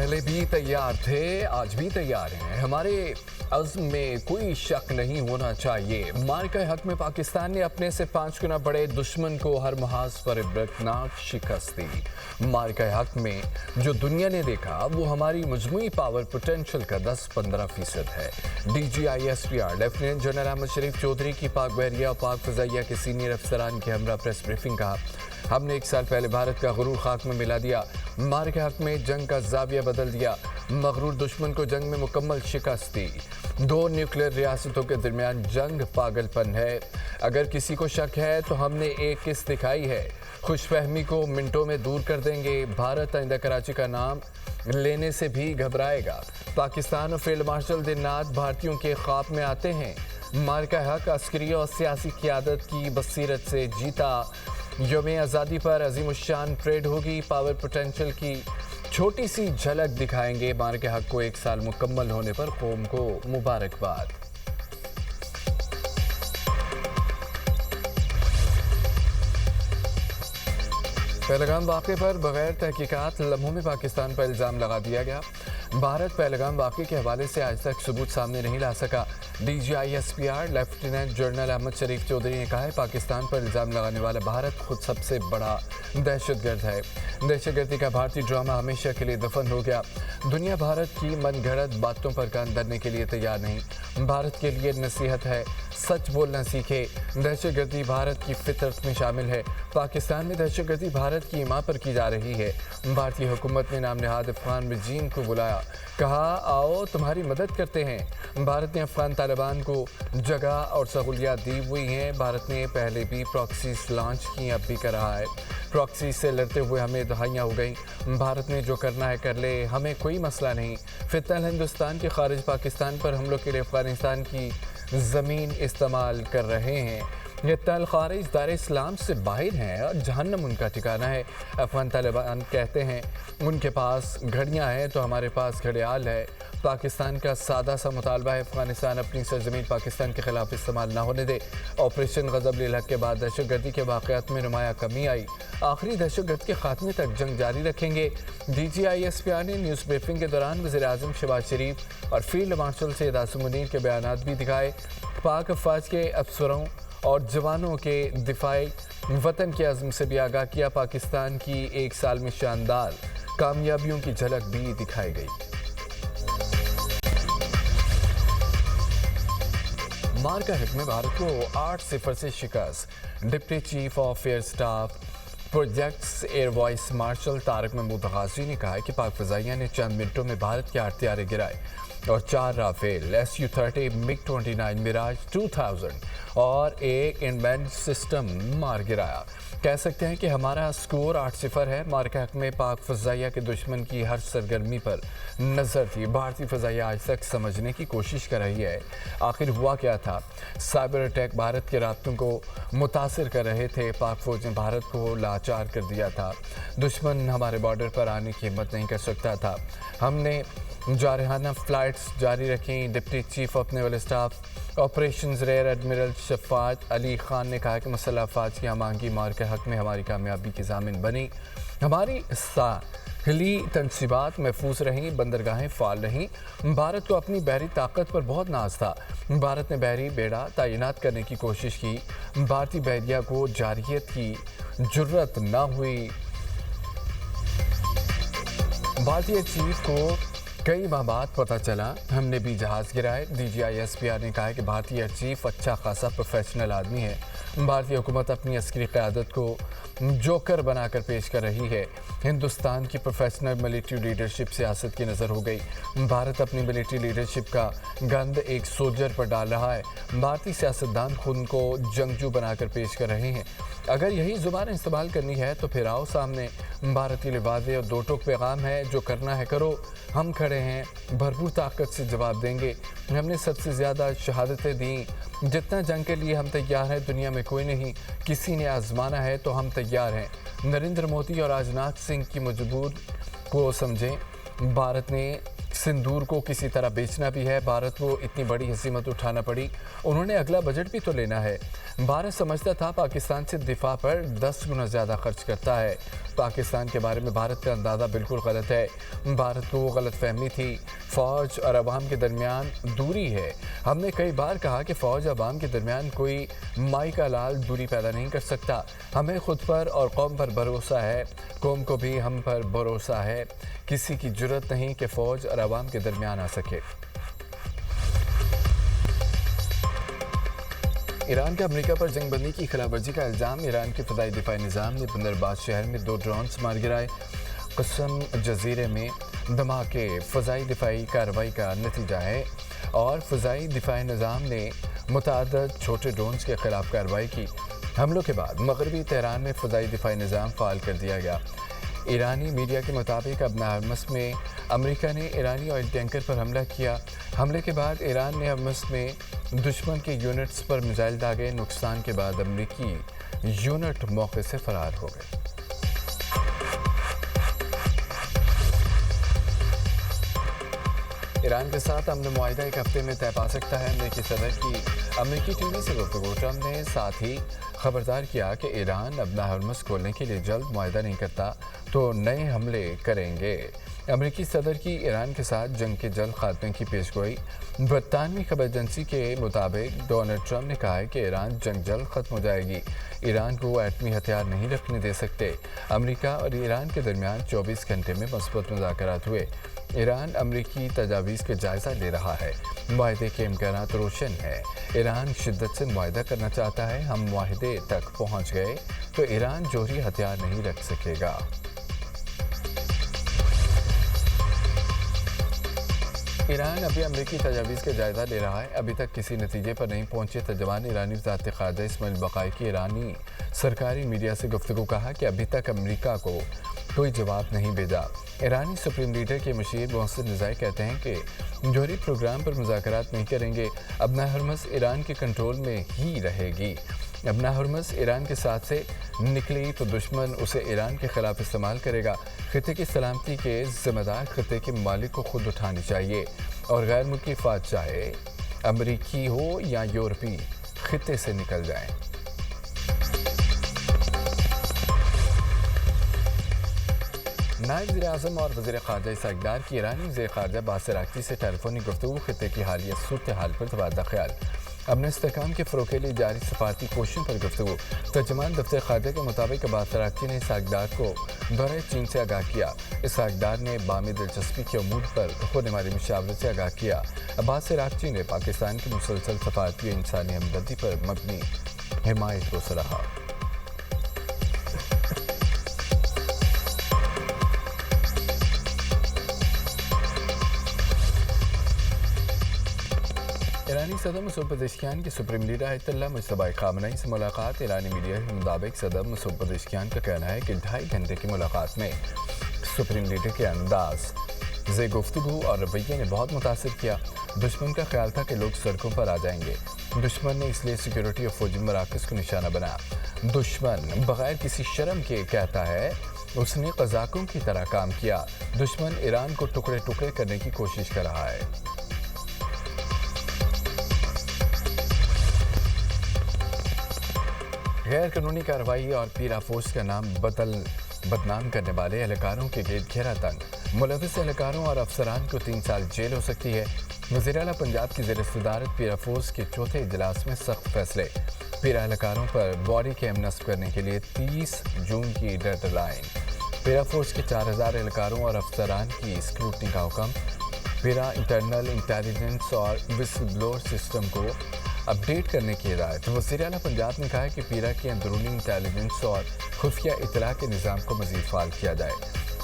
पहले भी तैयार थे, आज भी तैयार हैं। हमारे अज़्म में कोई शक नहीं होना चाहिए। मार्के हक में पाकिस्तान ने अपने से 5 गुना बड़े दुश्मन को हर महाज पर इब्रतनाक शिकस्त दी। मार्के हक में जो दुनिया ने देखा वो हमारी मजमूई पावर पोटेंशियल का 10-15% है। DGISPR लेफ्टिनेंट जनरल अहमद शरीफ चौधरी की पाक बहरिया और पाक फ़ज़ाइया के सीनियर अफसरान के हमरा प्रेस ब्रीफिंग कहा, हमने 1 साल पहले भारत का गुरूर खाक में मिला दिया। मार्के हक में जंग का ज़ाविया बदल दिया। मगरूर दुश्मन को जंग में मुकम्मल शिकस्त दी। 2 न्यूक्लियर रियासतों के दरमियान जंग पागलपन है। अगर किसी को शक है तो हमने एक किस्त दिखाई है। खुशफहमी को मिनटों में दूर कर देंगे। भारत आइंदा कराची का नाम लेने से भी घबराएगा। पाकिस्तान और फील्ड मार्शल दिनात भारतीयों के ख्वाब में आते हैं। मार्का हक अस्करी और सियासी क़यादत की बसीरत से जीता। यौम आज़ादी पर अजीम शान परेड होगी। पावर पोटेंशियल की छोटी सी झलक दिखाएंगे। मार्के हक को 1 साल मुकम्मल होने पर कौम को मुबारकबाद। पहलगाम वाक़े पर बगैर तहकीकात लम्हों में पाकिस्तान पर इल्ज़ाम लगा दिया गया। भारत पहलगाम वाक़े के हवाले से आज तक सबूत सामने नहीं ला सका। DGISPR लेफ्टिनेंट जनरल अहमद शरीफ चौधरी ने कहा है, पाकिस्तान पर इल्ज़ाम लगाने वाला भारत खुद सबसे बड़ा दहशतगर्द है। दहशतगर्दी का भारतीय ड्रामा हमेशा के लिए दफन हो गया। दुनिया भारत की मनगढ़ंत बातों पर कान धरने के लिए तैयार नहीं। भारत के लिए नसीहत है, सच बोलना सीखे। दहशतगर्दी भारत की फितरत में शामिल है। पाकिस्तान में दहशतगर्दी भारत की ईमा पर की जा रही है। भारतीय हुकूमत ने नाम नहाद अफगान रजीम को बुलाया, कहा आओ तुम्हारी मदद करते हैं। भारत ने अफगान तालिबान को जगह और सहूलियात दी हुई हैं। भारत ने पहले भी प्रॉक्सीज लॉन्च की, अब भी कर रहा है। प्रॉक्सी से लड़ते हुए हमें दहाइयाँ हो गई। भारत ने जो करना है कर ले, हमें कोई मसला नहीं। फितनल हिंदुस्तान के खारिज पाकिस्तान पर हमलों के लिए अफगानिस्तान की ज़मीन इस्तेमाल कर रहे हैं। ये तल खारिज दार इस्लाम से बाहर हैं और जहन्नम उनका ठिकाना है। अफगान तालिबान कहते हैं उनके पास घड़ियाँ हैं तो हमारे पास घड़ियाल है। पाकिस्तान का सादा सा मुतालबा है, अफगानिस्तान अपनी सरजमीन पाकिस्तान के खिलाफ इस्तेमाल ना होने दे। ऑपरेशन ग़ज़ब-ए-हक़ के बाद दहशतगर्दी के वाक़यात में नुमाया कमी आई। आखिरी दहशतगर्द के खात्मे तक जंग जारी रखेंगे। DGISPR ने न्यूज़ ब्रीफिंग के दौरान वज़ीर-ए-आज़म शहबाज शरीफ और फील्ड मार्शल सैयद आसिम मुनीर के बयानात भी दिखाए। पाक अफ़वाज के अफसरों और जवानों के दिफाई वतन के अज़्म से भी आगाह किया। पाकिस्तान की 1 साल में शानदार कामयाबियों की झलक भी दिखाई गई। मार्के हक में भारत को 8-0 से शिकस्त। Deputy chief of air staff projects air vice marshal Tariq Mahmood Ghazi ने कहा है कि पाक फ़ज़ाइया ने चंद मिनटों में भारत के 8 त्यारे गिराए और 4 राफेल Su-30 MiG-29 मिराज 2000 और एक इनमैन सिस्टम मार गिराया। कह सकते हैं कि हमारा स्कोर 8-0 है। मार्के हक में पाक फ़ज़ाइया के दुश्मन की हर सरगर्मी पर नज़र थी। भारतीय फ़ज़ाइया आज तक समझने की कोशिश कर रही है आखिर हुआ क्या था। साइबर अटैक भारत के रास्तों को मुतासिर कर रहे थे। पाक फ़ौज ने भारत को लाचार कर दिया था। दुश्मन हमारे बॉर्डर पर आने की हिम्मत नहीं कर सकता था। हमने जारहाना फ़्लाइट्स जारी रखें। Deputy chief of naval staff operations rear admiral Shafaat Ali Khan ने कहा कि मसल्ह अफ़वाज की आमांगी मार्के हक में हमारी कामयाबी की ज़ामिन बनी। हमारी साहिली तनसीबात महफूज रहीं, बंदरगाहें फ़ाल रहीं। भारत को अपनी बहरी ताकत पर बहुत नाज था। भारत ने बहरी बेड़ा तैनात करने की कोशिश की। भारतीय बहरिया को जारियत की जुर्रत ना हुई। भारतीय चीफ को कई माह बाद पता चला हमने भी जहाज़ गिराए। DGISPR ने कहा है कि भारतीय चीफ अच्छा खासा प्रोफेशनल आदमी है। भारतीय हुकूमत अपनी अस्करी क़यादत को जोकर बनाकर पेश कर रही है। हिंदुस्तान की प्रोफेशनल मिलिट्री लीडरशिप सियासत की नज़र हो गई। भारत अपनी मिलिट्री लीडरशिप का गंद एक सोल्जर पर डाल रहा है। भारतीय सियासतदान खुद को जंगजू बनाकर पेश कर रहे हैं। अगर यही ज़ुबान इस्तेमाल करनी है तो फिर आओ सामने। भारतीय लिबादे और 2 टोक पैगाम है, जो करना है करो, हम खड़े हैं, भरपूर ताकत से जवाब देंगे। हमने सबसे ज़्यादा शहादतें दी। जितना जंग के लिए हम तैयार हैं दुनिया में कोई नहीं। किसी ने आजमाना है तो हम तैयार हैं। नरेंद्र मोदी और राजनाथ सिंह की मजबूर को समझें। भारत ने सिंदूर को किसी तरह बेचना भी है। भारत को इतनी बड़ी हसीमत उठाना पड़ी, उन्होंने अगला बजट भी तो लेना है। भारत समझता था पाकिस्तान से दिफा पर 10 गुना ज़्यादा खर्च करता है। पाकिस्तान के बारे में भारत का अंदाज़ा बिल्कुल गलत है। भारत को वो गलत फहमी थी। फ़ौज और अवाम के दरमियान दूरी है। हमने कई बार कहा कि फ़ौज और अवाम के दरमियान कोई माई का लाल दूरी पैदा नहीं कर सकता। हमें खुद पर और कौम पर भरोसा है, कौम को भी हम पर भरोसा है। किसी की जुर्रत नहीं कि फ़ौज और अवाम के दरमियान आ सके। ईरान का अमेरिका पर जंगबंदी की खिलाफवर्जी का इल्ज़ाम। ईरान के फ़िज़ाई दिफाई निज़ाम ने बंदरबाज शहर में 2 ड्रोन्स मार गिराए। कसम जजीरे में धमाके फ़िज़ाई दिफाई कार्रवाई का नतीजा है और फ़िज़ाई दिफाई निज़ाम ने मुतअद्दिद छोटे ड्रोन्स के खिलाफ कार्रवाई की। हमलों के बाद मगरबी तेहरान में फ़िज़ाई दिफाई निज़ाम फ़ाल कर दिया गया। ईरानी मीडिया के मुताबिक अपना हरमस में अमेरिका ने ईरानी ऑयल टैंकर पर हमला किया। हमले के बाद ईरान ने हरमस में दुश्मन के यूनिट्स पर मिसाइल दागे। नुकसान के बाद अमेरिकी यूनिट मौके से फरार हो गए। ईरान के साथ अमन मुआहिदा 1 हफ्ते में तय पा सकता है। अमेरिकी सदर की अमेरिकी टीवी से गुफ्तगू। ट्रंप ने साथ ही खबरदार किया कि ईरान अपना हरमस खोलने के लिए जल्द मुआहिदा नहीं करता तो नए हमले करेंगे। अमेरिकी सदर की ईरान के साथ जंग के जल्द खात्मे की पेशगोई। बरतानवी खबर एजेंसी के मुताबिक डोनाल्ड ट्रंप ने कहा है कि ईरान जंग जल्द ख़त्म हो जाएगी। ईरान को एटमी हथियार नहीं रखने दे सकते। अमेरिका और ईरान के दरमियान 24 घंटे में मस्बत मुज़ाकरात हुए। ईरान अमेरिकी तजावीज़ का जायज़ा ले रहा है। मुआहिदे के इम्कानात रोशन है। ईरान शिद्दत से मुआहिदा करना चाहता है। हम मुआहिदे तक पहुँच गए तो ईरान जोहरी हथियार नहीं रख सकेगा। ईरान अभी अमेरिकी तजावीज़ का जायज़ा ले रहा है। अभी तक किसी नतीजे पर नहीं पहुंचे। तर्जुमान ईरानी वज़ारत ख़ारजा इस्माइल बक़ाई की ईरानी सरकारी मीडिया से गुफ्तगू कहा कि अभी तक अमेरिका को कोई जवाब नहीं भेजा। ईरानी सुप्रीम लीडर के मशीर मोहसिन रिज़ाई कहते हैं कि जोहरी प्रोग्राम पर मुज़ाकरात नहीं करेंगे। अपना हरमस ईरान के कंट्रोल में ही रहेगी। अपना हरमस ईरान के साथ से निकली तो दुश्मन उसे ईरान के खिलाफ इस्तेमाल करेगा। खिते की सलामती के ज़िम्मेदार खिते के मालिक को खुद उठानी चाहिए और गैर मुल्की फ़ौज चाहे अमरीकी हो या यूरोपी खिते से निकल जाएं। नायब वज़ीर-ए-आज़म और वज़ीर ख़ारजा इसहाक़ डार की ईरानी वज़ीर ख़ारजा बासिर अराग़ची से टेलीफोनिक गुफ्तगू। खिते की हालिया सूरत हाल पर तबादला ख़याल। अपने इस्तेहकाम के फ़रोग़ के लिए जारी सफारती कोशिशों पर गुफ्तगू। तर्जुमान दफ्तर ख़ारजा के मुताबिक अब्बास अराग़ची ने इसहाक़ डार को दौरे चीन से आगाह किया। इसहाक़ डार ने बामी दिलचस्पी के उमूर पर होने वाली मुशावरत से आगाह किया। अब्बास अराग़ची ने पाकिस्तान की मुसलसल सफारती और इंसानी हमदर्दी पर मबनी हिमायत को सराहा। ईरानी सदर मसूद पेज़ेश्कियान की supreme leader Ayatollah Mojtaba Khamenei से मुलाकात। ईरानी मीडिया के मुताबिक सदर मसूद पेज़ेश्कियान का कहना है कि 2.5 घंटे की मुलाकात में सुप्रीम लीडर के अंदाज़ से गुफ्तगू और रवैये ने बहुत मुतासिर किया। दुश्मन का ख्याल था कि लोग सड़कों पर आ जाएंगे। दुश्मन ने इसलिए सिक्योरिटी और फौजी मराकज़ को निशाना बनाया। दुश्मन बग़ैर किसी शर्म के कहता है उसने क़ज़ाक़ों की तरह काम किया। दुश्मन ईरान को टुकड़े टुकड़े करने की कोशिश कर रहा है। गैर कानूनी कार्रवाई और पीरा फोर्स का नाम बदनाम करने वाले एहलकारों के गेट घेरा तंग। मुलविस एहलकारों और अफसरान को 3 साल जेल हो सकती है। वज़ीर आला पंजाब की ज़ेर सदारत पीरा फोर्स के चौथे इजलास में सख्त फैसले। पीरा एहलकारों पर बॉडी कैम नस्ब करने के लिए 30 जून की डेडलाइन। पीरा फोर्स के 4000 एहलकारों और अफसरान की स्क्रूटनी का हुक्म। पीरा इंटरनल इंटेलिजेंस और विसल ब्लोअर सिस्टम को अपडेट करने की हिदायत। वज़ीर आला पंजाब ने कहा है कि पीरा के अंदरूनी इंटेलिजेंस और खुफिया इतला के निज़ाम को मज़ीद फ़ाल किया जाए।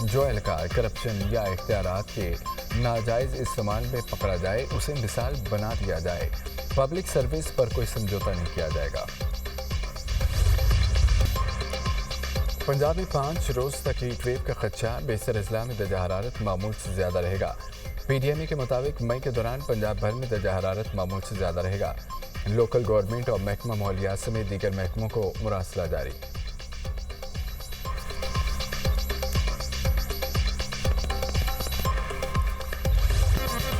जो एहलकार करप्शन या इख्तियारात के नाजायज़ इस्तेमाल में पकड़ा जाए उसे मिसाल बना दिया जाए। पब्लिक सर्विस पर कोई समझौता नहीं किया जाएगा। पंजाब में 5 रोज़ तक हीट वेव का खदशा। बेशतर अजला में दर्जा हरारत मामूल से ज़्यादा रहेगा। PDMA के मुताबिक मई के दौरान पंजाब भर में दर्जा हरारत मामूल से ज़्यादा रहेगा। लोकल गवर्नमेंट और महकमा माहौलियात समेत दीगर महकमों को मुरासला जारी।